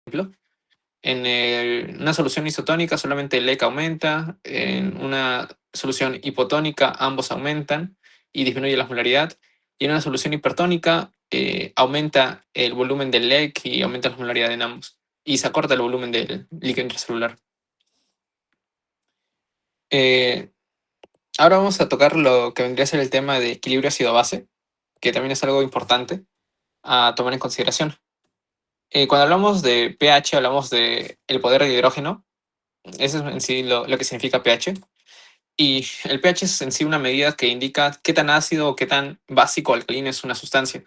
ejemplo. Una solución isotónica solamente el EC aumenta, en una solución hipotónica ambos aumentan y disminuye la osmolaridad, y en una solución hipertónica aumenta el volumen del EC y aumenta la osmolaridad en ambos, y se acorta el volumen del líquido intracelular. Eh, Ahora vamos a tocar lo que vendría a ser el tema de equilibrio ácido-base, que también es algo importante a tomar en consideración. Cuando hablamos de pH, hablamos de el poder de hidrógeno. Eso es en sí lo que significa pH. Y el pH es en sí una medida que indica qué tan ácido o qué tan básico o alcalino es una sustancia.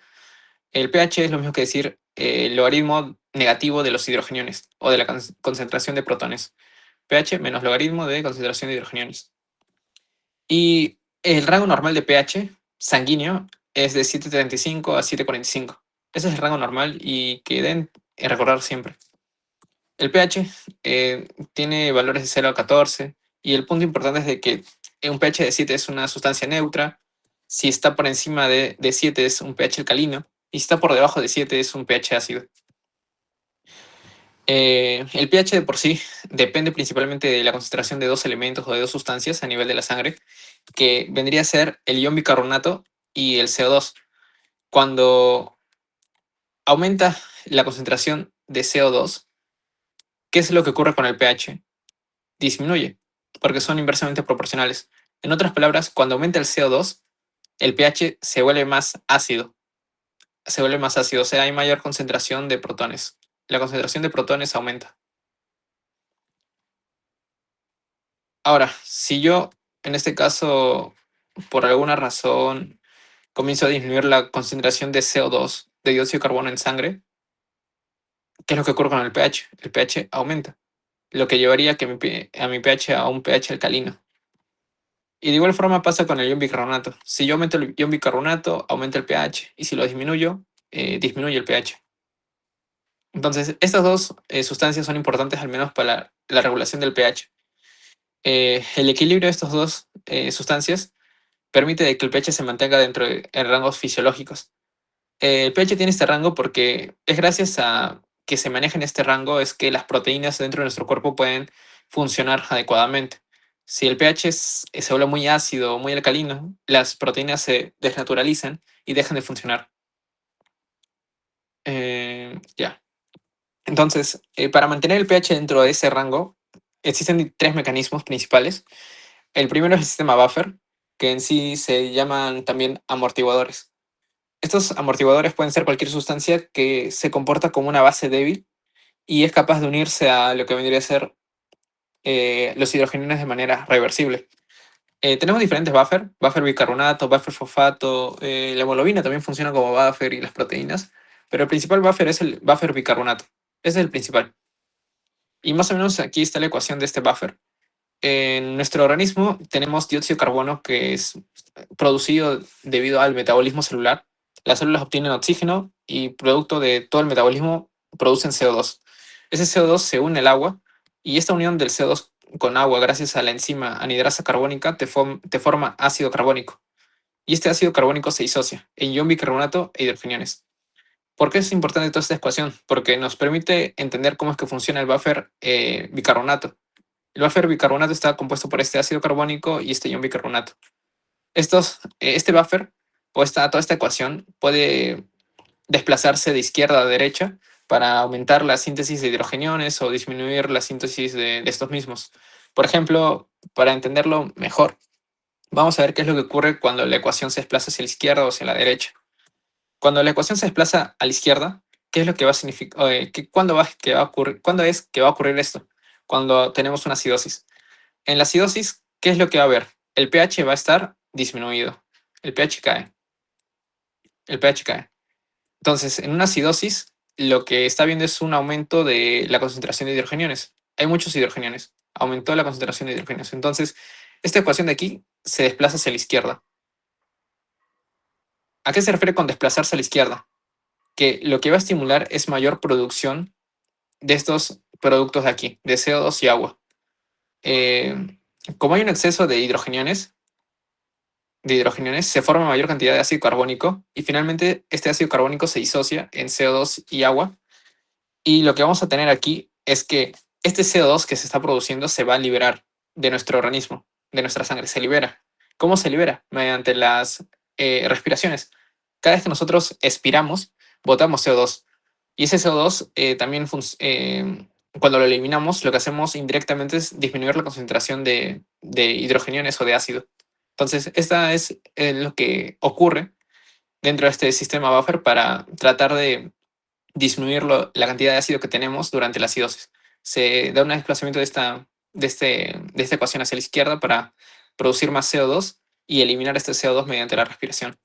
El pH es lo mismo que decir el logaritmo negativo de los hidrogeniones o de la concentración de protones. pH menos logaritmo de concentración de hidrogeniones. Y el rango normal de pH sanguíneo es de 7,35 a 7,45. Ese es el rango normal y que deben recordar siempre. El pH tiene valores de 0 a 14 y el punto importante es de que un pH de 7 es una sustancia neutra. Si está por encima de 7 es un pH alcalino y si está por debajo de 7 es un pH ácido. El pH de por sí depende principalmente de la concentración de dos elementos o de dos sustancias a nivel de la sangre, que vendría a ser el ion bicarbonato y el CO2. Cuando aumenta la concentración de CO2, ¿qué es lo que ocurre con el pH? Disminuye, porque son inversamente proporcionales. En otras palabras, cuando aumenta el CO2, el pH se vuelve más ácido. Se vuelve más ácido, o sea, hay mayor concentración de protones. La concentración de protones aumenta. Ahora, si yo, en este caso, por alguna razón, comienzo a disminuir la concentración de CO2, de dióxido de carbono en sangre, ¿qué es lo que ocurre con el pH? El pH aumenta, lo que llevaría a mi pH a un pH alcalino. Y de igual forma pasa con el ion bicarbonato. Si yo aumento el ion bicarbonato, aumenta el pH. Y si lo disminuyo, disminuye el pH. Entonces, estas dos sustancias son importantes al menos para la regulación del pH. El equilibrio de estas dos sustancias permite de que el pH se mantenga dentro de rangos fisiológicos. El pH tiene este rango porque es gracias a que se maneja en este rango es que las proteínas dentro de nuestro cuerpo pueden funcionar adecuadamente. Si el pH se vuelve muy ácido o muy alcalino, las proteínas se desnaturalizan y dejan de funcionar. Ya. Entonces, para mantener el pH dentro de ese rango, existen tres mecanismos principales. El primero es el sistema buffer, que en sí se llaman también amortiguadores. Estos amortiguadores pueden ser cualquier sustancia que se comporta como una base débil y es capaz de unirse a lo que vendría a ser los hidrogeniones de manera reversible. Tenemos diferentes buffer bicarbonato, buffer fosfato, la hemoglobina también funciona como buffer y las proteínas, pero el principal buffer es el buffer bicarbonato. Ese es el principal. Y más o menos aquí está la ecuación de este buffer. En nuestro organismo tenemos dióxido de carbono que es producido debido al metabolismo celular. Las células obtienen oxígeno y producto de todo el metabolismo producen CO2. Ese CO2 se une al agua y esta unión del CO2 con agua gracias a la enzima anidrasa carbónica te forma ácido carbónico. Y este ácido carbónico se disocia en ion bicarbonato e hidrogeniones. ¿Por qué es importante toda esta ecuación? Porque nos permite entender cómo es que funciona el buffer bicarbonato. El buffer bicarbonato está compuesto por este ácido carbónico y este ion bicarbonato. Este buffer o toda esta ecuación puede desplazarse de izquierda a derecha para aumentar la síntesis de hidrogeniones o disminuir la síntesis de estos mismos. Por ejemplo, para entenderlo mejor, vamos a ver qué es lo que ocurre cuando la ecuación se desplaza hacia la izquierda o hacia la derecha. Cuando la ecuación se desplaza a la izquierda, ¿qué es lo que va a significar? ¿Cuándo es que va a ocurrir esto? Cuando tenemos una acidosis. En la acidosis, ¿qué es lo que va a haber? El pH va a estar disminuido. El pH cae. El pH cae. Entonces, en una acidosis, lo que está viendo es un aumento de la concentración de hidrogeniones. Hay muchos hidrogeniones. Aumentó la concentración de hidrogeniones. Entonces, esta ecuación de aquí se desplaza hacia la izquierda. ¿A qué se refiere con desplazarse a la izquierda? Que lo que va a estimular es mayor producción de estos productos de aquí, de CO2 y agua. Como hay un exceso de hidrogeniones, se forma mayor cantidad de ácido carbónico y finalmente este ácido carbónico se disocia en CO2 y agua Y lo que vamos a tener aquí es que este CO2 que se está produciendo se va a liberar de nuestro organismo, de nuestra sangre, se libera. ¿Cómo se libera? Mediante las respiraciones. Cada vez que nosotros expiramos, botamos CO2. Y ese CO2 también, cuando lo eliminamos, lo que hacemos indirectamente es disminuir la concentración de hidrogeniones o de ácido. Entonces, esta es lo que ocurre dentro de este sistema buffer para tratar de disminuir la cantidad de ácido que tenemos durante la acidosis. Se da un desplazamiento de esta ecuación hacia la izquierda para producir más CO2 y eliminar este CO2 mediante la respiración.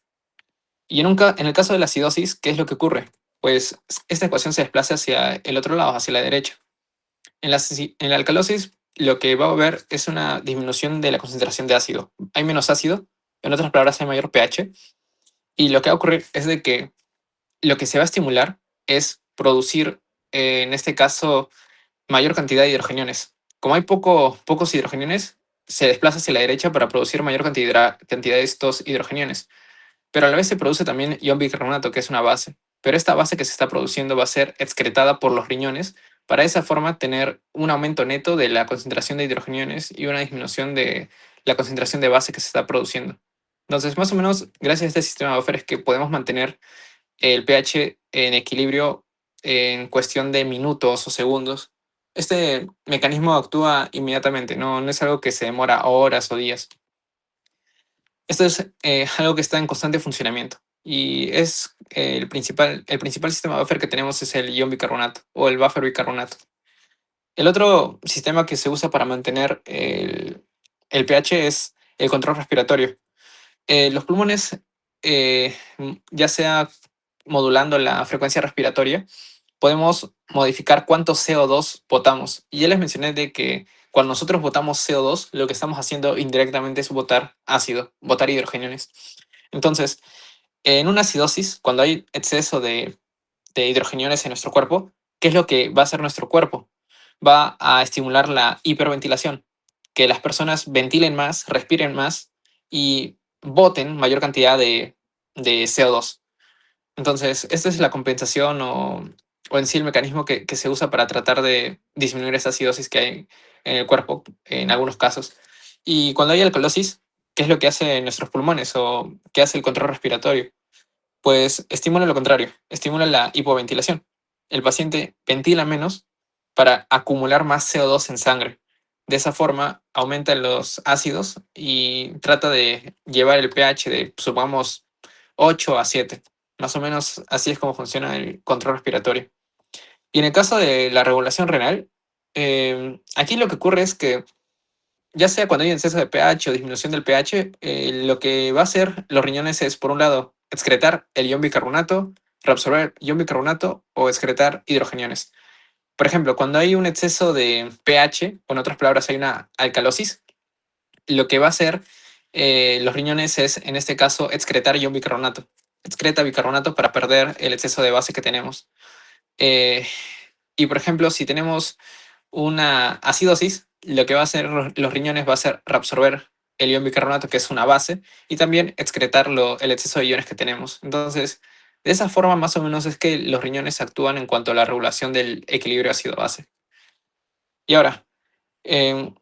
Y en el caso de la acidosis, ¿qué es lo que ocurre? Pues esta ecuación se desplaza hacia el otro lado, hacia la derecha. En la alcalosis, lo que va a haber es una disminución de la concentración de ácido. Hay menos ácido, en otras palabras, hay mayor pH. Y lo que va a ocurrir es de que lo que se va a estimular es producir, en este caso, mayor cantidad de hidrogeniones. Como hay pocos hidrogeniones, se desplaza hacia la derecha para producir mayor cantidad de estos hidrogeniones. Pero a la vez se produce también ion bicarbonato, que es una base. Pero esta base que se está produciendo va a ser excretada por los riñones para de esa forma tener un aumento neto de la concentración de hidrogeniones y una disminución de la concentración de base que se está produciendo. Entonces, más o menos, gracias a este sistema de buffer es que podemos mantener el pH en equilibrio en cuestión de minutos o segundos. Este mecanismo actúa inmediatamente, no es algo que se demora horas o días. Esto es algo que está en constante funcionamiento y es el principal sistema buffer que tenemos es el ion bicarbonato o el buffer bicarbonato. El otro sistema que se usa para mantener el pH es el control respiratorio. Los pulmones, ya sea modulando la frecuencia respiratoria, podemos modificar cuánto CO2 botamos. Y ya les mencioné de que cuando nosotros botamos CO2, lo que estamos haciendo indirectamente es botar ácido, botar hidrogeniones. Entonces, en una acidosis, cuando hay exceso de hidrogeniones en nuestro cuerpo, ¿qué es lo que va a hacer nuestro cuerpo? Va a estimular la hiperventilación, que las personas ventilen más, respiren más y boten mayor cantidad de CO2. Entonces, esta es la compensación o en sí el mecanismo que se usa para tratar de disminuir esa acidosis que hay en el cuerpo en algunos casos. Y cuando hay alcalosis, ¿qué es lo que hace nuestros pulmones o qué hace el control respiratorio? Pues estimula lo contrario, estimula la hipoventilación. El paciente ventila menos para acumular más CO2 en sangre. De esa forma aumenta los ácidos y trata de llevar el pH de, supongamos, 8 a 7. Más o menos así es como funciona el control respiratorio. Y en el caso de la regulación renal, aquí lo que ocurre es que ya sea cuando hay exceso de pH o disminución del pH, lo que va a hacer los riñones es, por un lado, excretar el ion bicarbonato, reabsorber ion bicarbonato o excretar hidrogeniones. Por ejemplo, cuando hay un exceso de pH, o en otras palabras, hay una alcalosis, lo que va a hacer los riñones es, en este caso, excretar ion bicarbonato. Excreta bicarbonato para perder el exceso de base que tenemos. Eh, y, por ejemplo, si tenemos una acidosis, lo que va a hacer los riñones va a ser reabsorber el ion bicarbonato, que es una base, y también excretar el exceso de iones que tenemos. Entonces, de esa forma, más o menos, es que los riñones actúan en cuanto a la regulación del equilibrio ácido-base. Y ahora, em,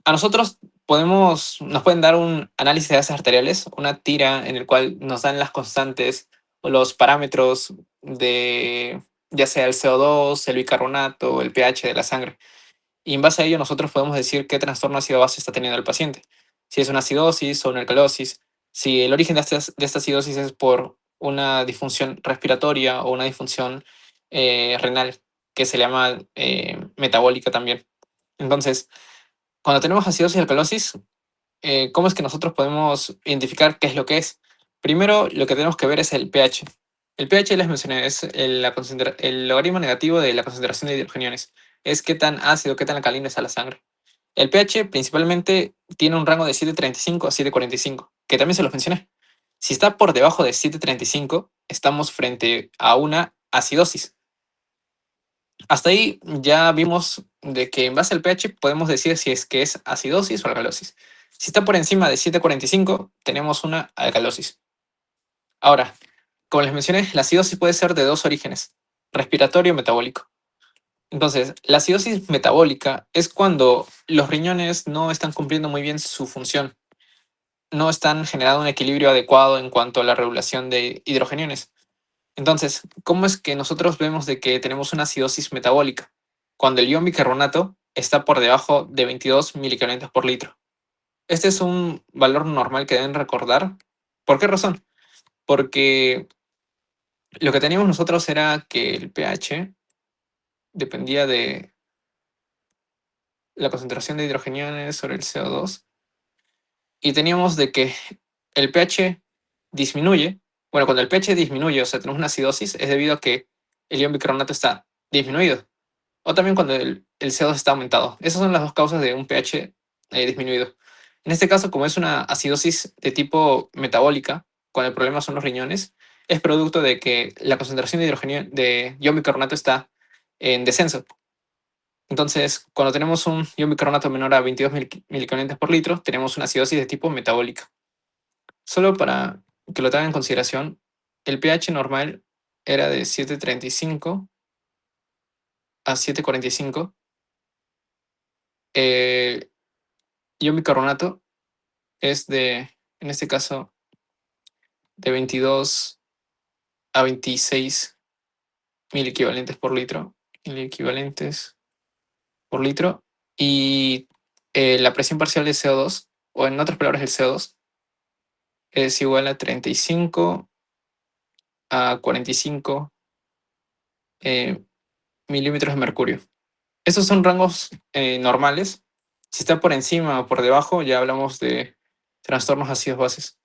a nosotros nos pueden dar un análisis de gases arteriales, una tira en el cual nos dan las constantes o los parámetros de ya sea el CO2, el bicarbonato, el pH de la sangre. Y en base a ello nosotros podemos decir qué trastorno ácido-base está teniendo el paciente. Si es una acidosis o una alcalosis, si el origen de esta acidosis es por una disfunción respiratoria o una disfunción renal, que se llama metabólica también. Entonces, cuando tenemos acidosis y alcalosis, ¿cómo es que nosotros podemos identificar qué es lo que es? Primero, lo que tenemos que ver es el pH. El pH, les mencioné, es el logaritmo negativo de la concentración de hidrogeniones. Es qué tan ácido, qué tan alcalino está la sangre. El pH principalmente tiene un rango de 7,35 a 7,45, que también se los mencioné. Si está por debajo de 7,35, estamos frente a una acidosis. Hasta ahí ya vimos de que en base al pH podemos decir si es que es acidosis o alcalosis. Si está por encima de 7,45, tenemos una alcalosis. Ahora, como les mencioné, la acidosis puede ser de dos orígenes. respiratorio metabólico. Entonces, la acidosis metabólica es cuando los riñones no están cumpliendo muy bien su función, no están generando un equilibrio adecuado en cuanto a la regulación de hidrogeniones. Entonces, ¿cómo es que nosotros vemos de que tenemos una acidosis metabólica? Cuando el ion bicarbonato está por debajo de 22 milicarbonatos por litro. Este es un valor normal que deben recordar. ¿Por qué razón? Porque lo que teníamos nosotros era que el pH dependía de la concentración de hidrogeniones sobre el CO2 y teníamos de que el pH disminuye. Bueno, cuando el pH disminuye, o sea, tenemos una acidosis, es debido a que el ion bicarbonato está disminuido. O también cuando el CO2 está aumentado. Esas son las dos causas de un pH disminuido. En este caso, como es una acidosis de tipo metabólica, cuando el problema son los riñones, es producto de que la concentración de hidrogenio de ion bicarbonato está en descenso. Entonces, cuando tenemos un ion bicarbonato menor a 22 milicarbonatos por litro, tenemos una acidosis de tipo metabólica. Solo para que lo tengan en consideración, el pH normal era de 7,35 a 7,45. El ion bicarbonato es en este caso, de 22 a 26 mil equivalentes por litro. Mil equivalentes por litro. Y la presión parcial de CO2, o en otras palabras, el CO2, es igual a 35 a 45 eh, milímetros de mercurio. Estos son rangos normales. Si está por encima o por debajo, ya hablamos de trastornos ácidos bases.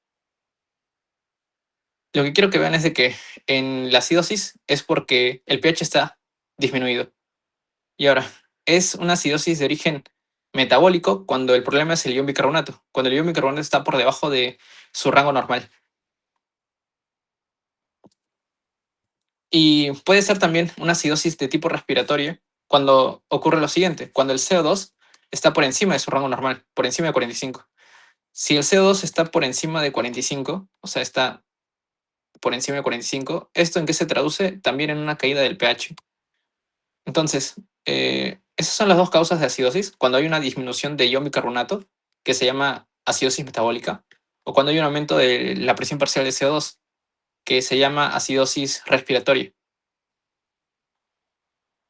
Lo que quiero que vean es de que en la acidosis es porque el pH está disminuido. Y ahora, es una acidosis de origen metabólico cuando el problema es el ion bicarbonato, cuando el ion bicarbonato está por debajo de su rango normal. Y puede ser también una acidosis de tipo respiratorio cuando ocurre lo siguiente, cuando el CO2 está por encima de su rango normal, por encima de 45. Si el CO2 está por encima de 45, o sea, está por encima de 45, ¿esto en qué se traduce? También en una caída del pH. Entonces, esas son las dos causas de acidosis, cuando hay una disminución de ion bicarbonato, que se llama acidosis metabólica, o cuando hay un aumento de la presión parcial de CO2, que se llama acidosis respiratoria.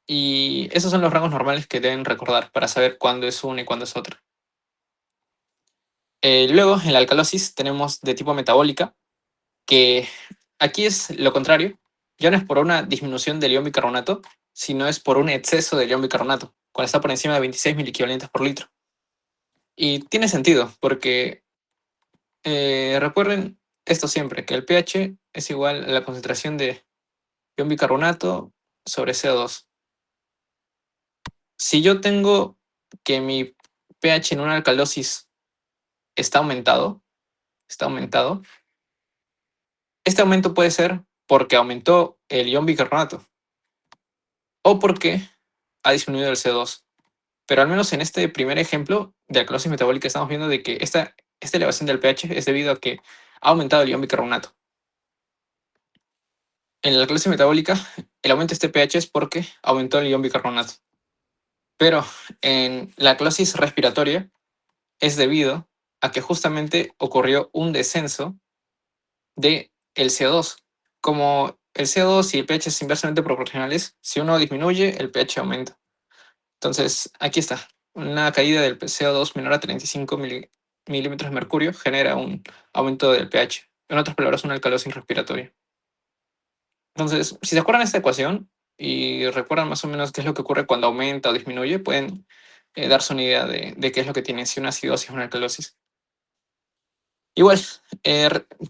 Y esos son los rangos normales que deben recordar para saber cuándo es una y cuándo es otra. Luego, en la alcalosis tenemos de tipo metabólica, que aquí es lo contrario, ya no es por una disminución del ion bicarbonato, sino es por un exceso del ion bicarbonato, cuando está por encima de 26 miliequivalentes por litro. Y tiene sentido, porque recuerden esto siempre, que el pH es igual a la concentración de ion bicarbonato sobre CO2. Si yo tengo que mi pH en una alcalosis está aumentado, este aumento puede ser porque aumentó el ion bicarbonato o porque ha disminuido el CO2. Pero al menos en este primer ejemplo de alcalosis metabólica estamos viendo de que esta elevación del pH es debido a que ha aumentado el ion bicarbonato. En la alcalosis metabólica, el aumento de este pH es porque aumentó el ion bicarbonato. Pero en la alcalosis respiratoria es debido a que justamente ocurrió un descenso de el CO2. Como el CO2 y el pH son inversamente proporcionales, si uno disminuye, el pH aumenta. Entonces, aquí está. Una caída del CO2 menor a 35 milímetros de mercurio genera un aumento del pH. En otras palabras, una alcalosis respiratoria. Entonces, si se acuerdan esta ecuación y recuerdan más o menos qué es lo que ocurre cuando aumenta o disminuye, pueden darse una idea de qué es lo que tiene, si una acidosis o una alcalosis. Igual,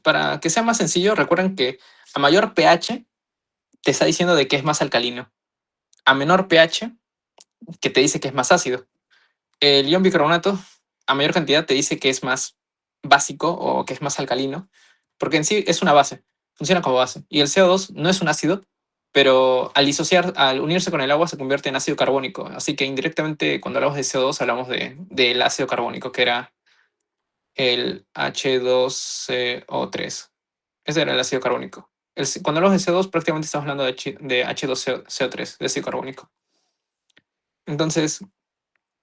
para que sea más sencillo, recuerden que a mayor pH te está diciendo de que es más alcalino. A menor pH, que te dice que es más ácido. El ion bicarbonato, a mayor cantidad, te dice que es más básico o que es más alcalino, porque en sí es una base, funciona como base. Y el CO2 no es un ácido, pero al disociar, al unirse con el agua, se convierte en ácido carbónico. Así que indirectamente, cuando hablamos de CO2, hablamos del ácido carbónico, que era el H2CO3. Ese era el ácido carbónico. Cuando hablamos de CO2, prácticamente estamos hablando de H2CO3, de ácido carbónico. Entonces,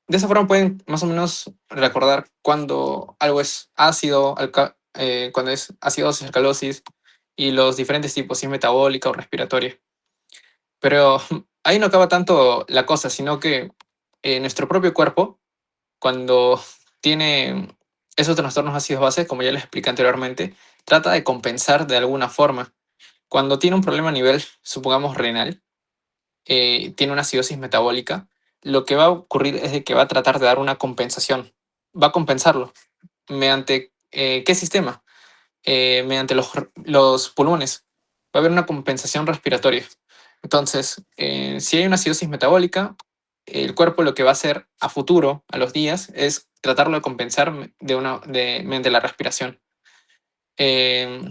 de esa forma pueden más o menos recordar cuando algo es ácido, cuando es acidosis, alcalosis y los diferentes tipos, si es metabólica o respiratoria. Pero ahí no acaba tanto la cosa, sino que nuestro propio cuerpo, cuando tiene esos trastornos ácidos bases, como ya les expliqué anteriormente, trata de compensar de alguna forma. Cuando tiene un problema a nivel, supongamos, renal, tiene una acidosis metabólica, lo que va a ocurrir es de que va a tratar de dar una compensación. Va a compensarlo. ¿Mediante qué sistema? Mediante los pulmones. Va a haber una compensación respiratoria. Entonces, si hay una acidosis metabólica, el cuerpo lo que va a hacer a futuro, a los días, es tratarlo de compensar mediante la respiración. Eh,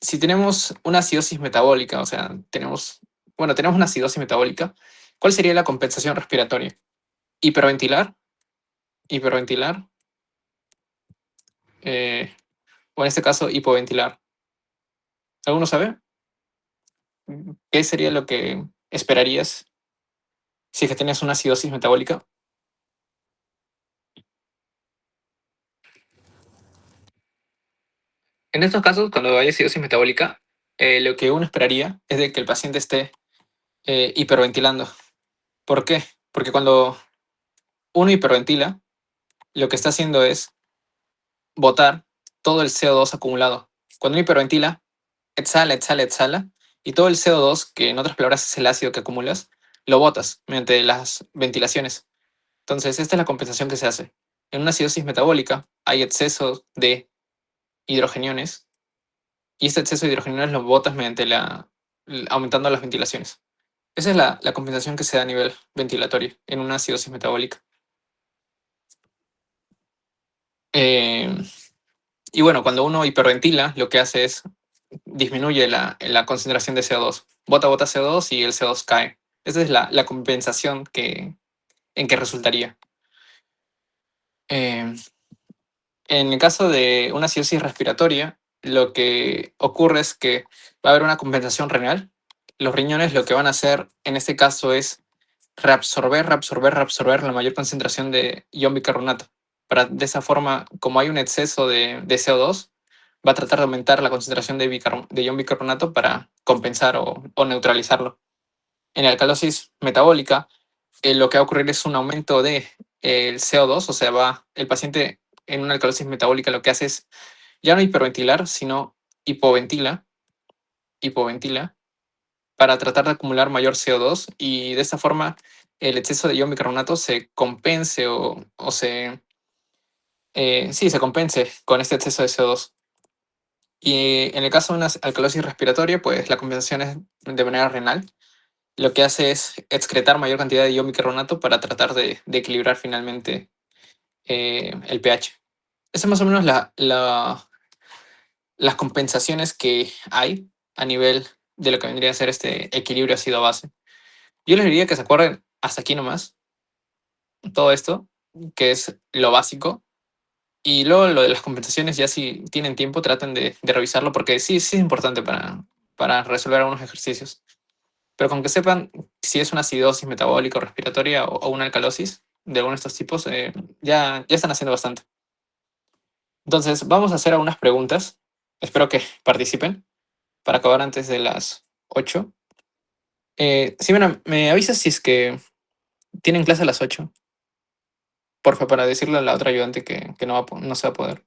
si tenemos una acidosis metabólica, o sea, tenemos una acidosis metabólica, ¿cuál sería la compensación respiratoria? Hiperventilar, hiperventilar, eh, o en este caso, hipoventilar. ¿Alguno sabe? ¿Qué sería lo que esperarías si es que tenías una acidosis metabólica? En estos casos, cuando hay acidosis metabólica, lo que uno esperaría es de que el paciente esté hiperventilando. ¿Por qué? Porque cuando uno hiperventila, lo que está haciendo es botar todo el CO2 acumulado. Cuando uno hiperventila, exhala, exhala, exhala, y todo el CO2, que en otras palabras es el ácido que acumulas, lo botas mediante las ventilaciones. Entonces, esta es la compensación que se hace. En una acidosis metabólica hay exceso de hidrogeniones y este exceso de hidrogeniones lo botas mediante aumentando las ventilaciones. Esa es la compensación que se da a nivel ventilatorio en una acidosis metabólica. Eh, y bueno, cuando uno hiperventila, lo que hace es disminuye la concentración de CO2. Bota CO2 y el CO2 cae. Esa es la compensación en que resultaría. Eh, en el caso de una acidosis respiratoria, lo que ocurre es que va a haber una compensación renal. Los riñones lo que van a hacer en este caso es reabsorber la mayor concentración de ion bicarbonato. Para de esa forma, como hay un exceso de CO2, va a tratar de aumentar la concentración de ion bicarbonato para compensar o neutralizarlo. En la alcalosis metabólica, lo que va a ocurrir es un aumento de el CO2, o sea, el paciente en una alcalosis metabólica lo que hace es ya no hiperventilar, sino hipoventila, hipoventila, para tratar de acumular mayor CO2 y de esta forma el exceso de ion bicarbonato se compense sí, se compense con este exceso de CO2. Y en el caso de una alcalosis respiratoria, pues la compensación es de manera renal. Lo que hace es excretar mayor cantidad de ion bicarbonato para tratar de equilibrar finalmente el pH. Esa es más o menos las compensaciones que hay a nivel de lo que vendría a ser este equilibrio ácido-base. Yo les diría que se acuerden hasta aquí nomás, todo esto, que es lo básico. Y luego lo de las compensaciones, ya si tienen tiempo, traten de revisarlo, porque sí es importante para resolver algunos ejercicios. Pero con que sepan si es una acidosis metabólica o respiratoria o una alcalosis de alguno de estos tipos, ya están haciendo bastante. Entonces, vamos a hacer algunas preguntas. Espero que participen para acabar antes de las 8. Sí, bueno, me avisas si es que tienen clase a las 8, porfa, para decirle a la otra ayudante que no se va a poder.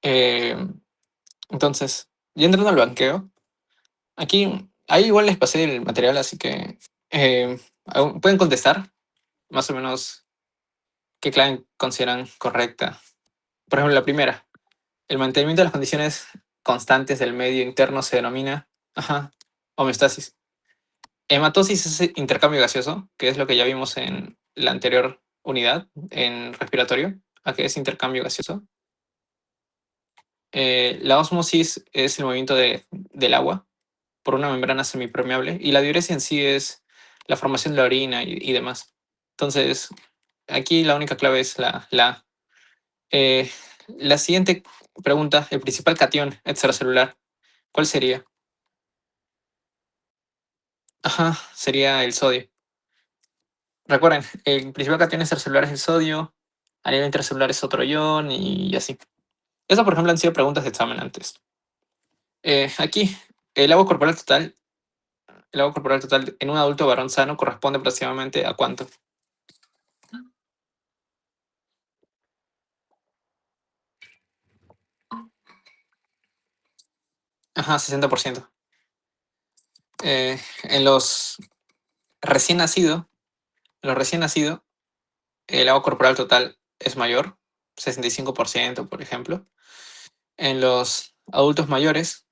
Eh, entonces, ya entrando al banqueo, ahí igual les pasé el material, así que pueden contestar más o menos qué clave consideran correcta. Por ejemplo, la primera, el mantenimiento de las condiciones constantes del medio interno se denomina homeostasis. Hematosis es intercambio gaseoso, que es lo que ya vimos en la anterior unidad, en respiratorio, a que es intercambio gaseoso. La ósmosis es el movimiento del agua por una membrana semipermeable y la diuresis en sí es la formación de la orina y demás. Entonces, aquí la única clave es la A. La siguiente pregunta, el principal catión extracelular. ¿Cuál sería? Ajá, sería el sodio. Recuerden, el principal cation extracelular es el sodio, a nivel intracelular es otro ion y así. Eso, por ejemplo, han sido preguntas de examen antes. Aquí, el agua corporal total, el agua corporal total en un adulto varón sano corresponde aproximadamente a ¿cuánto? Ajá, 60%. En los recién nacidos, en los recién nacidos, el agua corporal total es mayor, 65%, por ejemplo. En los adultos mayores,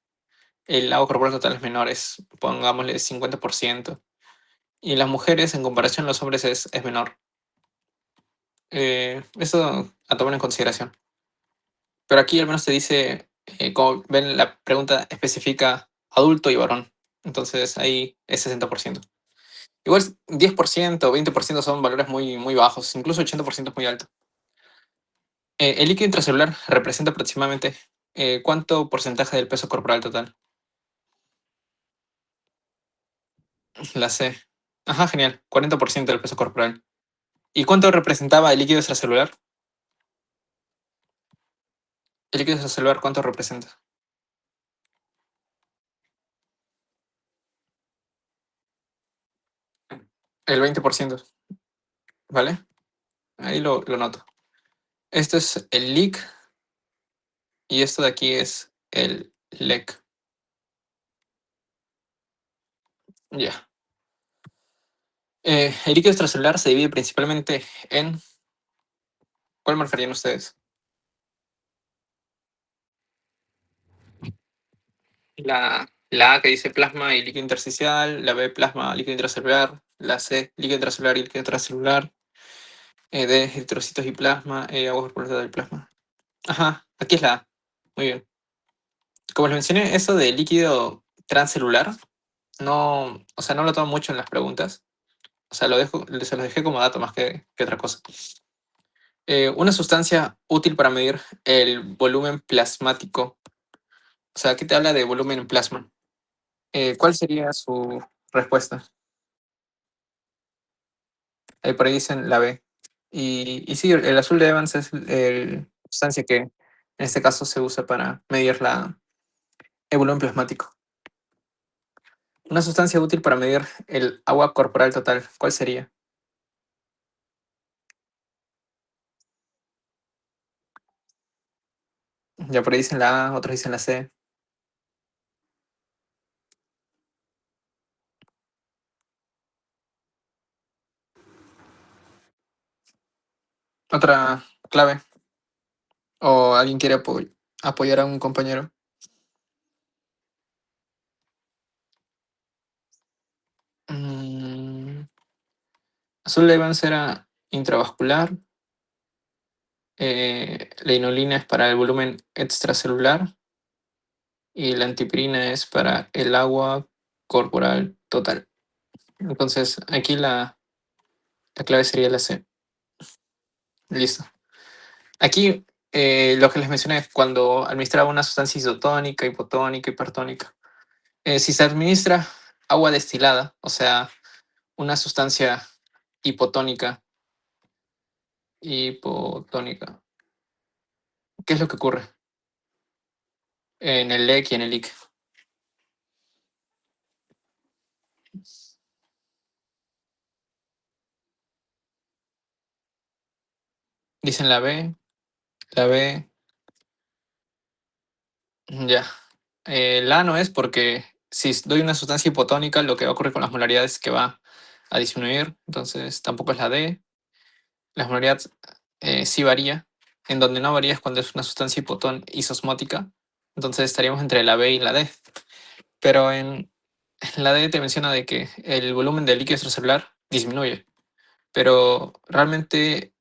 el agua corporal total es menor, es, pongámosle, 50%. Y en las mujeres, en comparación a los hombres, es menor. Eso a tomar en consideración. Pero aquí al menos te dice, como ven, la pregunta especifica adulto y varón. Entonces ahí es 60%. Igual 10%, 20% son valores muy, muy bajos, incluso 80% es muy alto. El líquido intracelular representa aproximadamente ¿cuánto porcentaje del peso corporal total? La C. Ajá, genial, 40% del peso corporal. ¿Y cuánto representaba el líquido extracelular? ¿El líquido extracelular cuánto representa? El 20%, ¿vale? Ahí lo noto. Esto es el leak y esto de aquí es el LEC. Ya. El líquido extracelular se divide principalmente en... ¿Cuál marcarían ustedes? La A que dice plasma y líquido intersticial, la B plasma, líquido intracelular, la C líquido intracelular y líquido intracelular, D eritrocitos y plasma, agua corporal del plasma. Ajá, aquí es la A. Muy bien. Como les mencioné, eso de líquido transcelular, no, o sea, no lo tomo mucho en las preguntas. O sea, se los dejé como dato más que otra cosa. Una sustancia útil para medir el volumen plasmático. O sea, aquí te habla de volumen en plasma. ¿Cuál sería su respuesta? Por ahí dicen la B. Y sí, el azul de Evans es la sustancia que en este caso se usa para medir el volumen plasmático. Una sustancia útil para medir el agua corporal total. ¿Cuál sería? Ya por ahí dicen la A, otros dicen la C. Otra clave. ¿O alguien quiere apoyar a un compañero? Mm, azul de Evans era intravascular. La inulina es para el volumen extracelular. Y la antipirina es para el agua corporal total. Entonces, aquí la clave sería la C. Listo. Aquí lo que les mencioné es cuando administraba una sustancia isotónica, hipotónica, hipertónica. Si se administra agua destilada, o sea, una sustancia hipotónica, hipotónica, ¿qué es lo que ocurre en el LEC y en el IC? Dicen la B, ya. La no es porque si doy una sustancia hipotónica, lo que va a ocurrir con las molaridades es que va a disminuir, entonces tampoco es la D. La molaridad sí varía. En donde no varía es cuando es una sustancia isosmótica, entonces estaríamos entre la B y la D. Pero en la D te menciona de que el volumen del líquido extracelular disminuye, pero realmente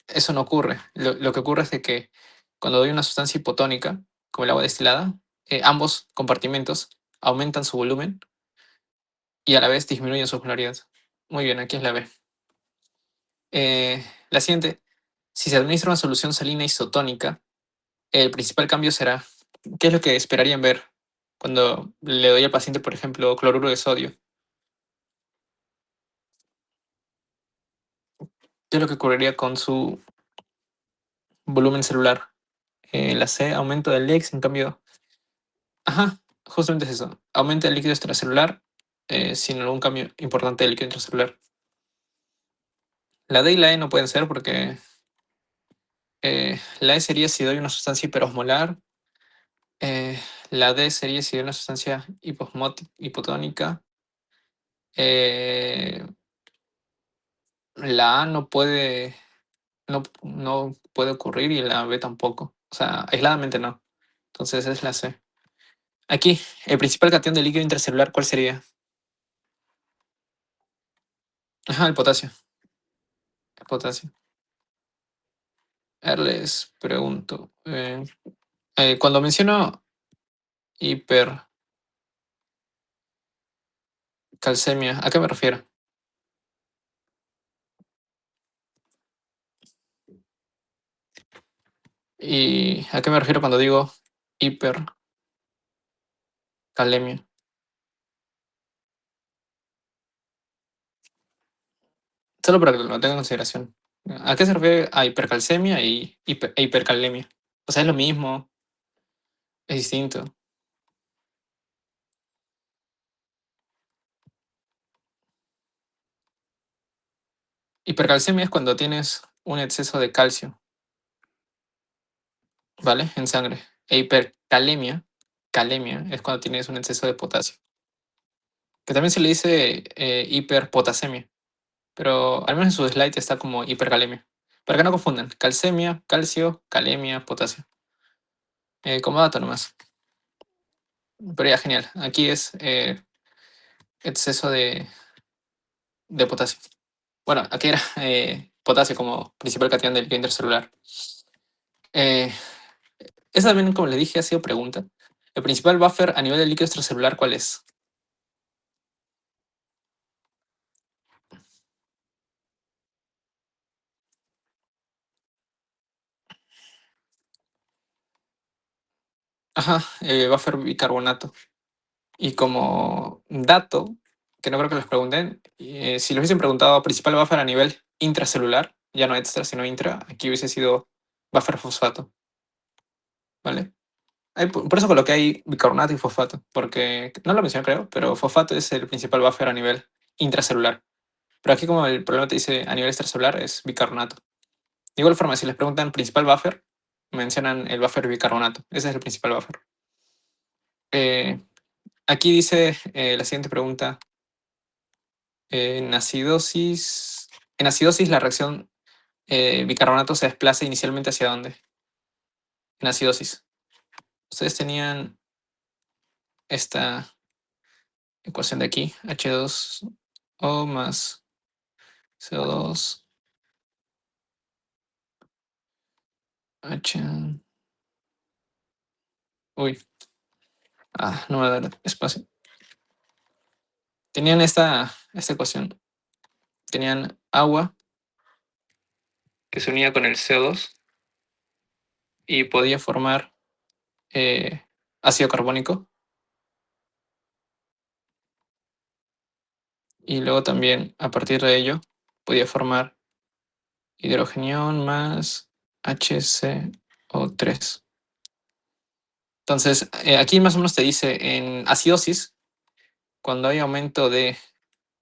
eso no ocurre. Lo que ocurre es de que cuando doy una sustancia hipotónica, como el agua destilada, ambos compartimentos aumentan su volumen y a la vez disminuyen su polaridad. Muy bien, aquí es la B. La siguiente, si se administra una solución salina isotónica, el principal cambio será, ¿qué es lo que esperarían ver? cuando le doy al paciente, por ejemplo, cloruro de sodio. ¿Qué es lo que ocurriría con su volumen celular? La C, aumento del X, en cambio. Ajá, justamente es eso. Aumenta el líquido extracelular sin algún cambio importante del líquido intracelular. La D y la E no pueden ser porque la E sería si doy una sustancia hiperosmolar. eh, la D sería si doy una sustancia hipotónica. eh, la A no puede ocurrir y la B tampoco. O sea, aisladamente no. Entonces es la C. Aquí, el principal cation del líquido intracelular, ¿cuál sería? Ajá, el potasio. El potasio. A ver, les pregunto. Cuando menciono hipercalcemia, ¿a qué me refiero? ¿Y a qué me refiero cuando digo hipercalemia? Solo para que lo tenga en consideración. ¿A qué se refiere a hipercalcemia e hipercalemia? O sea, es lo mismo, es distinto. Hipercalcemia es cuando tienes un exceso de calcio, ¿vale? En sangre. E calemia, es cuando tienes un exceso de potasio. Que también se le dice hiperpotasemia, pero al menos en su slide está como hipercalemia. Para que no confundan, calcemia, calcio, calemia, potasio. Como dato nomás. Pero ya, genial. Aquí es exceso de potasio. Bueno, aquí era potasio como principal cation del líquido intercelular. Eh, esa también, como le dije, ha sido pregunta. El principal buffer a nivel del líquido extracelular, ¿cuál es? Ajá, buffer bicarbonato. Y como dato, que no creo que les pregunten, si les hubiesen preguntado principal buffer a nivel intracelular, ya no extra, sino intra, aquí hubiese sido buffer fosfato, ¿vale? Por eso coloqué ahí bicarbonato y fosfato, porque no lo mencioné creo, pero fosfato es el principal buffer a nivel intracelular. Pero aquí como el problema te dice a nivel extracelular es bicarbonato. De igual forma, si les preguntan principal buffer, mencionan el buffer bicarbonato. Ese es el principal buffer. Eh, aquí dice la siguiente pregunta. En acidosis la reacción bicarbonato se desplaza inicialmente ¿hacia dónde? En acidosis. Ustedes tenían esta ecuación de aquí, H2O más CO2, H... Uy, no me da espacio. Tenían esta ecuación. Tenían agua que se unía con el CO2 y podía formar ácido carbónico. Y luego también, a partir de ello, podía formar hidrogenión más HCO3. Entonces, aquí más o menos te dice en acidosis, cuando hay aumento de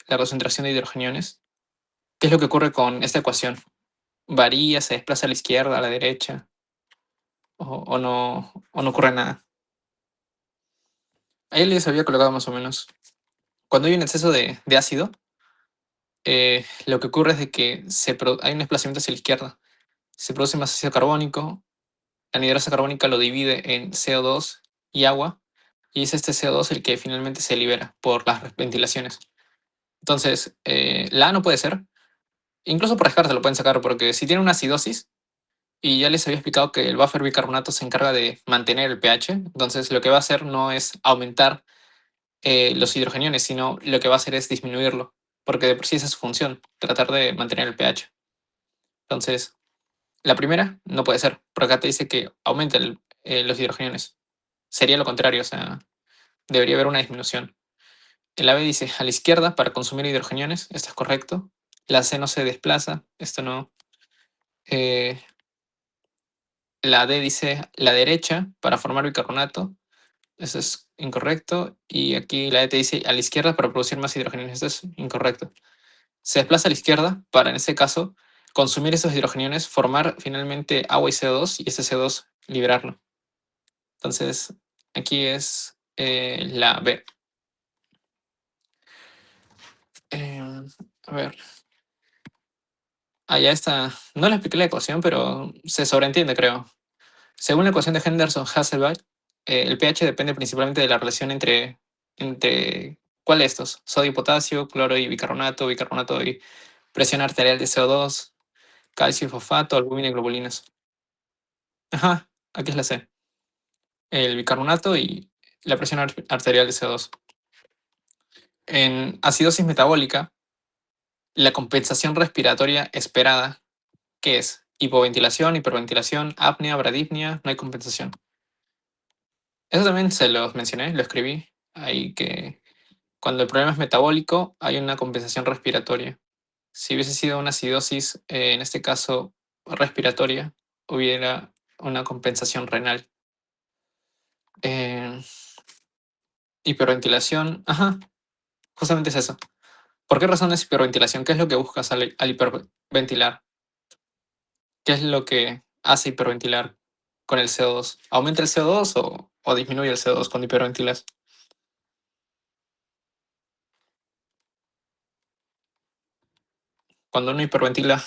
la concentración de hidrogeniones, ¿qué es lo que ocurre con esta ecuación? ¿Varía, se desplaza a la izquierda, a la derecha? ¿O no ocurre nada? Ahí les había colocado más o menos. Cuando hay un exceso de ácido, lo que ocurre es de que hay un desplazamiento hacia la izquierda. Se produce más ácido carbónico, la anhidrasa carbónica lo divide en CO2 y agua, y es este CO2 el que finalmente se libera por las ventilaciones. Entonces, la A no puede ser. Incluso por descarte lo pueden sacar, porque si tiene una acidosis, y ya les había explicado que el buffer bicarbonato se encarga de mantener el pH, entonces lo que va a hacer no es aumentar los hidrogeniones, sino lo que va a hacer es disminuirlo, porque de por sí esa es su función, tratar de mantener el pH. Entonces, la primera no puede ser, porque acá te dice que aumenta los hidrogeniones. Sería lo contrario, o sea, debería haber una disminución. El A B dice a la izquierda para consumir hidrogeniones, esto es correcto. La C no se desplaza, esto no. Eh, la D dice la derecha para formar bicarbonato, eso es incorrecto. Y aquí la E te dice a la izquierda para producir más hidrogeniones, esto es incorrecto. Se desplaza a la izquierda para, en este caso, consumir esos hidrogeniones, formar finalmente agua y CO2 y ese CO2 liberarlo. Entonces, aquí es la B. A ver, ya está. No le expliqué la ecuación, pero se sobreentiende, creo. Según la ecuación de Henderson-Hasselbalch, el pH depende principalmente de la relación entre ¿cuál de estos? Sodio y potasio, cloro y bicarbonato, bicarbonato y presión arterial de CO2, calcio y fosfato, albúmina y globulinas. Ajá, aquí es la C. El bicarbonato y la presión arterial de CO2. En acidosis metabólica, la compensación respiratoria esperada, ¿qué es? Hipoventilación, hiperventilación, apnea, bradipnea, no hay compensación. Eso también se los mencioné, lo escribí ahí que cuando el problema es metabólico hay una compensación respiratoria. Si hubiese sido una acidosis, en este caso respiratoria, hubiera una compensación renal. Eh, hiperventilación, ajá, justamente es eso. ¿Por qué razón es hiperventilación? ¿Qué es lo que buscas al hiperventilar? ¿Qué es lo que hace hiperventilar con el CO2? ¿Aumenta el CO2 o disminuye el CO2 cuando hiperventilas? Cuando uno hiperventila,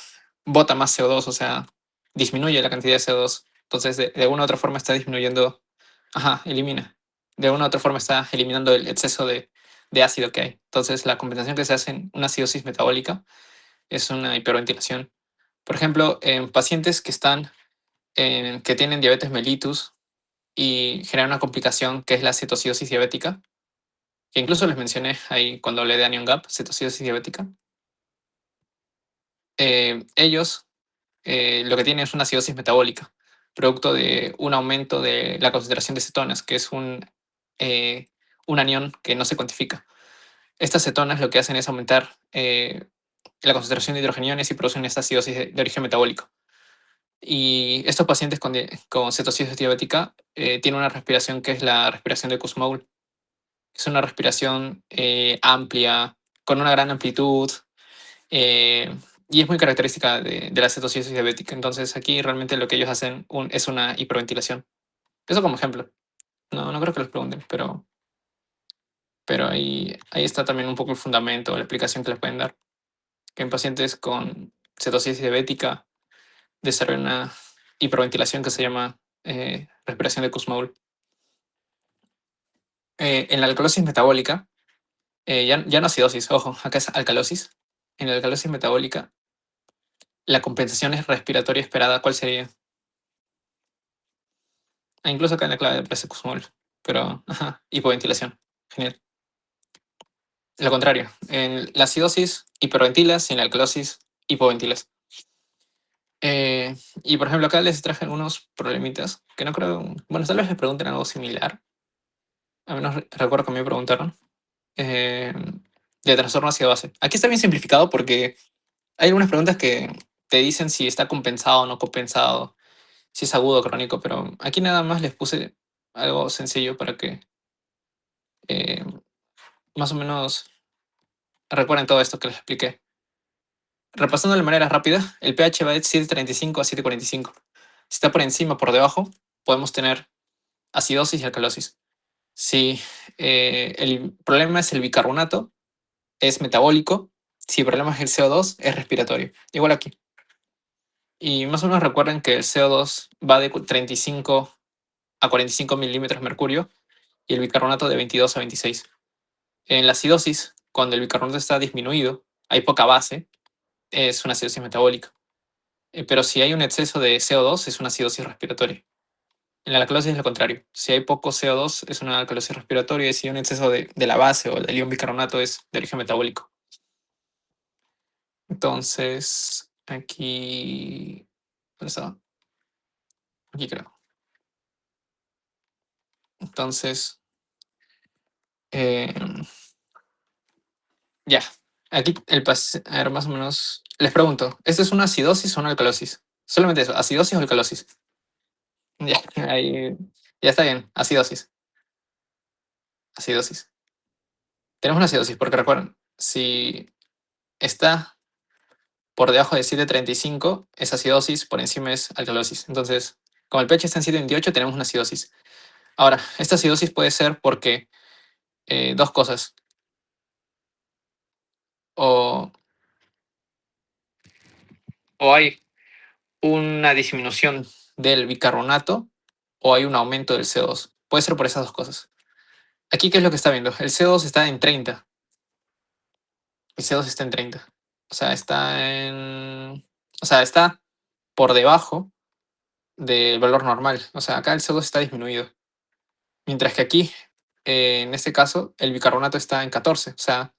bota más CO2, o sea, disminuye la cantidad de CO2. Entonces, de una u otra forma está disminuyendo, ajá, elimina. De una u otra forma está eliminando el exceso de ácido que hay. Entonces, la compensación que se hace en una acidosis metabólica es una hiperventilación. Por ejemplo, en pacientes que tienen diabetes mellitus y generan una complicación que es la cetocidosis diabética, que incluso les mencioné ahí cuando hablé de anion gap, cetocidosis diabética. Ellos lo que tienen es una acidosis metabólica, producto de un aumento de la concentración de cetonas, que es un anión que no se cuantifica. Estas cetonas lo que hacen es aumentar la concentración de hidrogeniones y producen esta acidosis de origen metabólico. Y estos pacientes con cetocidosis diabética tienen una respiración que es la respiración de Kussmaul. Es una respiración amplia, con una gran amplitud, eh, y es muy característica de la cetocidosis diabética. Entonces aquí realmente lo que ellos hacen es una hiperventilación. Eso como ejemplo. No, no creo que los pregunten, pero ahí está también un poco el fundamento, la explicación que les pueden dar. Que en pacientes con cetocidosis diabética desarrollan una hiperventilación que se llama respiración de Kussmaul. En la alcalosis metabólica, ya no acidosis, ojo, acá es alcalosis. En la alcalosis metabólica, la compensación es respiratoria esperada. ¿Cuál sería? Incluso acá en la clave aparece Kussmaul, pero ajá, hipoventilación. Genial. Lo contrario, en la acidosis hiperventilas y en la alcalosis hipoventilas. Y por ejemplo, acá les traje algunos problemitas que no creo. Bueno, tal vez les pregunten algo similar. A menos recuerdo que me preguntaron. eh, de trastorno ácido base. Aquí está bien simplificado porque hay algunas preguntas que te dicen si está compensado o no compensado, si es agudo o crónico, pero aquí nada más les puse algo sencillo para que eh, más o menos recuerden todo esto que les expliqué. Repasando de manera rápida, el pH va de 7.35 a 7.45. Si está por encima o por debajo, podemos tener acidosis y alcalosis. Si el problema es el bicarbonato, es metabólico. Si el problema es el CO2, es respiratorio. Igual aquí. Y más o menos recuerden que el CO2 va de 35 a 45 milímetros de mercurio y el bicarbonato de 22 a 26. En la acidosis, cuando el bicarbonato está disminuido, hay poca base, es una acidosis metabólica. Pero si hay un exceso de CO2, es una acidosis respiratoria. En la alcalosis es lo contrario. Si hay poco CO2, es una alcalosis respiratoria, y si hay un exceso de la base o del ion bicarbonato, es de origen metabólico. Entonces, aquí. ¿Dónde estaba? Aquí creo. Entonces, Eh, ya. Aquí a ver, más o menos. Les pregunto, ¿esto es una acidosis o una alcalosis? Solamente eso, ¿acidosis o alcalosis? Ya, ahí. Ya está bien, acidosis. Acidosis. Tenemos una acidosis, porque recuerden, si está por debajo de 7,35 es acidosis, por encima es alcalosis. Entonces, como el pH está en 7,28, tenemos una acidosis. Ahora, esta acidosis puede ser porque dos cosas. O, o hay una disminución del bicarbonato o hay un aumento del CO2. Puede ser por esas dos cosas. Aquí, ¿qué es lo que está viendo? El CO2 está en 30. El CO2 está en 30. O sea, está por debajo del valor normal. O sea, acá el CO2 está disminuido. Mientras que aquí, en este caso, el bicarbonato está en 14. O sea,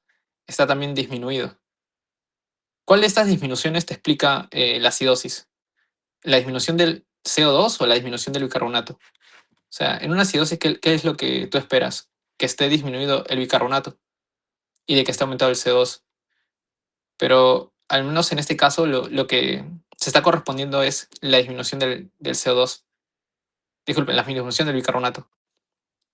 está también disminuido. ¿Cuál de estas disminuciones te explica la acidosis? ¿La disminución del CO2 o la disminución del bicarbonato? O sea, en una acidosis, ¿qué es lo que tú esperas? Que esté disminuido el bicarbonato y de que esté aumentado el CO2. Pero al menos en este caso, lo que se está correspondiendo es la disminución del CO2. Disculpen, la disminución del bicarbonato.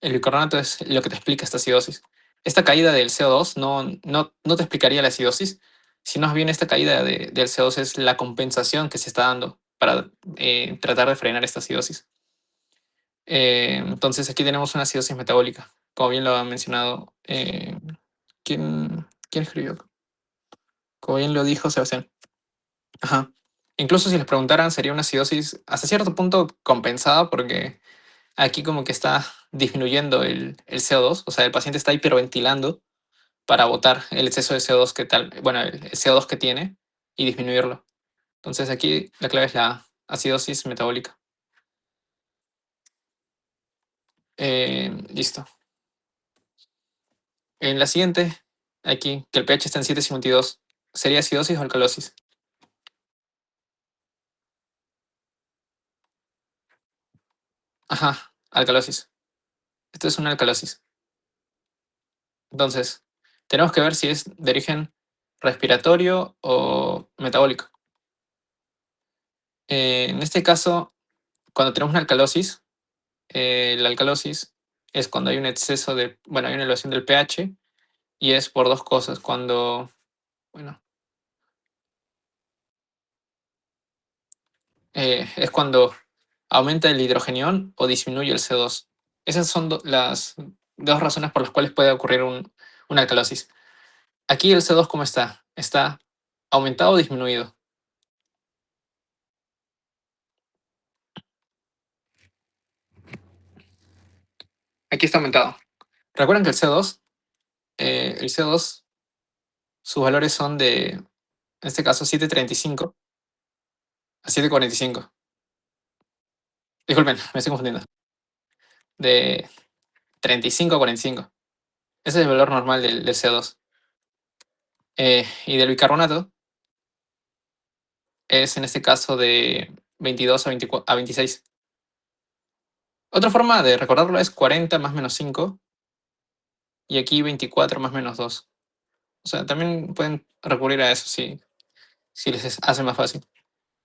El bicarbonato es lo que te explica esta acidosis. Esta caída del CO2 no te explicaría la acidosis, sino más bien esta caída del CO2 es la compensación que se está dando para tratar de frenar esta acidosis. Entonces aquí tenemos una acidosis metabólica, como bien lo ha mencionado. ¿Quién escribió? Como bien lo dijo Sebastián. Ajá. Incluso si les preguntaran, sería una acidosis hasta cierto punto compensada, porque aquí como que está disminuyendo el CO2, o sea, el paciente está hiperventilando para botar el exceso de CO2 que tal, bueno, el CO2 que tiene y disminuirlo. Entonces aquí la clave es la acidosis metabólica. Listo. En la siguiente, aquí, que el pH está en 7,52, ¿sería acidosis o alcalosis? Ajá, alcalosis. Esto es una alcalosis. Entonces, tenemos que ver si es de origen respiratorio o metabólico. En este caso, cuando tenemos una alcalosis, la alcalosis es cuando hay un exceso de, bueno, hay una elevación del pH y es por dos cosas. Cuando, bueno, es cuando aumenta el hidrogenión o disminuye el CO2. Esas son las dos razones por las cuales puede ocurrir una alcalosis. Aquí el CO2, ¿cómo está? ¿Está aumentado o disminuido? Aquí está aumentado. Recuerden que el CO2, sus valores son en este caso, 7,35 a 7,45. Disculpen, me estoy confundiendo. De 35 a 45. Ese es el valor normal del CO2. Y del bicarbonato es en este caso de 22 a 26. Otra forma de recordarlo es 40 más menos 5 y aquí 24 más menos 2. O sea, también pueden recurrir a eso si les hace más fácil.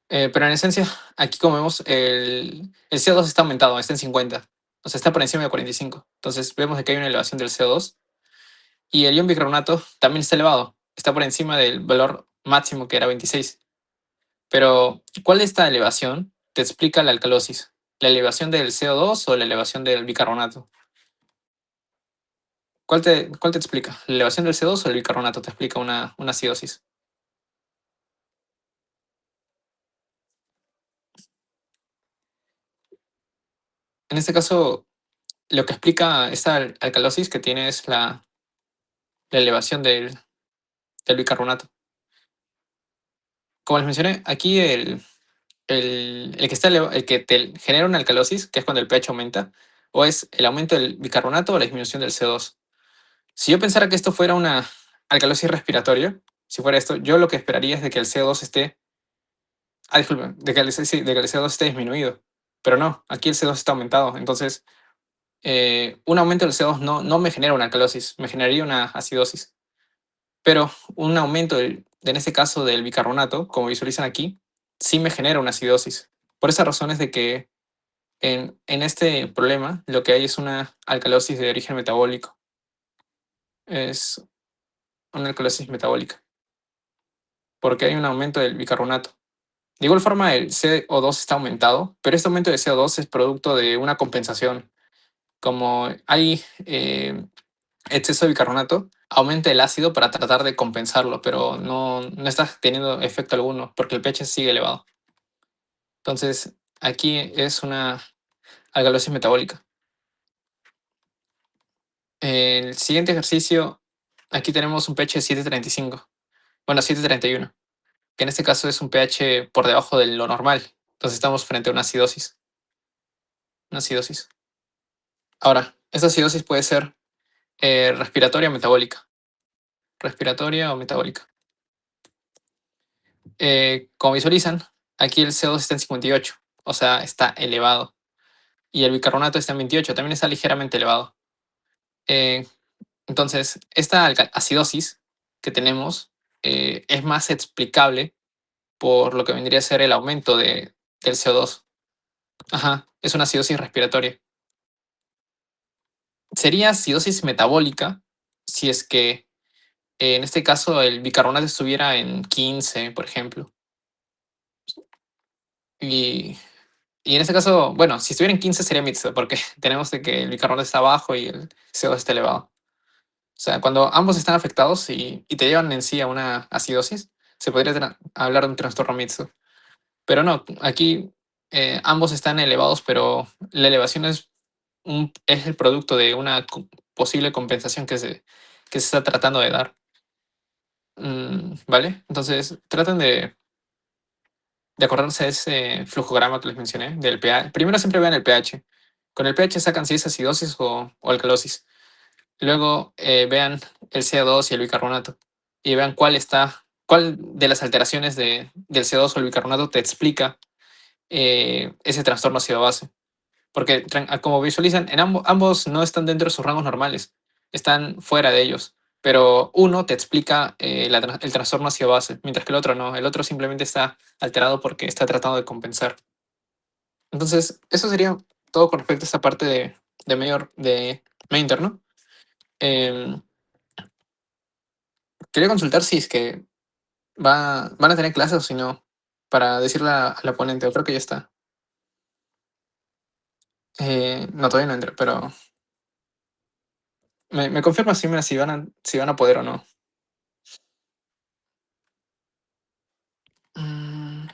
Pero en esencia, aquí como vemos, el CO2 está aumentado, está en 50. O sea, está por encima de 45. Entonces vemos que hay una elevación del CO2 y el ion bicarbonato también está elevado. Está por encima del valor máximo que era 26. Pero, ¿cuál de esta elevación te explica la alcalosis? ¿La elevación del CO2 o la elevación del bicarbonato? ¿Cuál te explica? ¿La elevación del CO2 o el bicarbonato te explica una acidosis? En este caso, lo que explica esta alcalosis que tiene es la elevación del bicarbonato. Como les mencioné, aquí el que te genera una alcalosis, que es cuando el pH aumenta, o es el aumento del bicarbonato o la disminución del CO2. Si yo pensara que esto fuera una alcalosis respiratoria, si fuera esto, yo lo que esperaría es de que el CO2 esté, disculpen, de que el CO2 esté disminuido. Pero no, aquí el CO2 está aumentado. Entonces, un aumento del CO2 no me genera una alcalosis, me generaría una acidosis. Pero un aumento, en este caso del bicarbonato, como visualizan aquí, sí me genera una acidosis. Por esa razón es de que en este problema lo que hay es una alcalosis de origen metabólico. Es una alcalosis metabólica, porque hay un aumento del bicarbonato. De igual forma, el CO2 está aumentado, pero este aumento de CO2 es producto de una compensación. Como hay exceso de bicarbonato, aumenta el ácido para tratar de compensarlo, pero no está teniendo efecto alguno porque el pH sigue elevado. Entonces, aquí es una alcalosis metabólica. El siguiente ejercicio, aquí tenemos un pH de 735, bueno, 731, que en este caso es un pH por debajo de lo normal. Entonces estamos frente a una acidosis. Una acidosis. Ahora, esta acidosis puede ser respiratoria o metabólica. Respiratoria o metabólica. Como visualizan, aquí el CO2 está en 58, o sea, está elevado. Y el bicarbonato está en 28, también está ligeramente elevado. Eh, entonces, esta acidosis que tenemos es más explicable por lo que vendría a ser el aumento del CO2. Ajá, es una acidosis respiratoria. Sería acidosis metabólica si es que en este caso el bicarbonato estuviera en 15, por ejemplo. Y, y en este caso, bueno, si estuviera en 15 sería mixto, porque tenemos de que el bicarbonato está bajo y el CO2 está elevado. O sea, cuando ambos están afectados y te llevan en sí a una acidosis, se podría hablar de un trastorno mixto. Pero no, aquí ambos están elevados, pero la elevación es el producto de una posible compensación que se está tratando de dar. ¿Vale? Entonces, traten de acordarse de ese flujograma que les mencioné, del pH. Primero siempre vean el pH. Con el pH sacan si es acidosis o alcalosis. Luego vean el CO2 y el bicarbonato. Y vean cuál de las alteraciones del CO2 o el bicarbonato te explica ese trastorno ácido-base. Porque como visualizan, en ambos no están dentro de sus rangos normales, están fuera de ellos. Pero uno te explica el trastorno ácido-base, mientras que el otro no. El otro simplemente está alterado porque está tratando de compensar. Entonces, eso sería todo con respecto a esta parte de Mainter, ¿no? Em, Quería consultar si es que van a tener clases o si no, para decirle a la ponente, o creo que ya está. No, todavía no entra, pero me confirma si van a poder o no. Mm,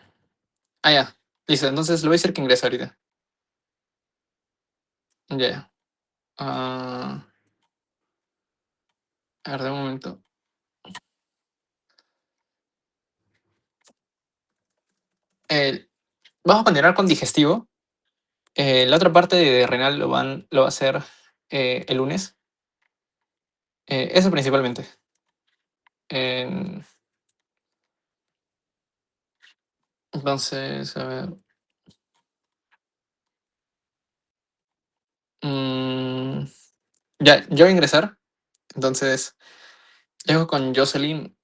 ya. Listo, entonces lo voy a decir que ingrese ahorita. Ya, ya. A ver, de un momento. Eh, Vamos a continuar con digestivo. La otra parte de renal lo va a hacer el lunes. Eso principalmente. En- entonces, a ver. Mm, ya, yo voy a ingresar. Entonces, llego con Jocelyn.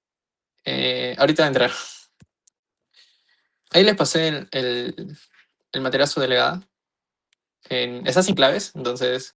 Ahorita va a entrar. Ahí les pasé el material a su delegada. Está sin claves, entonces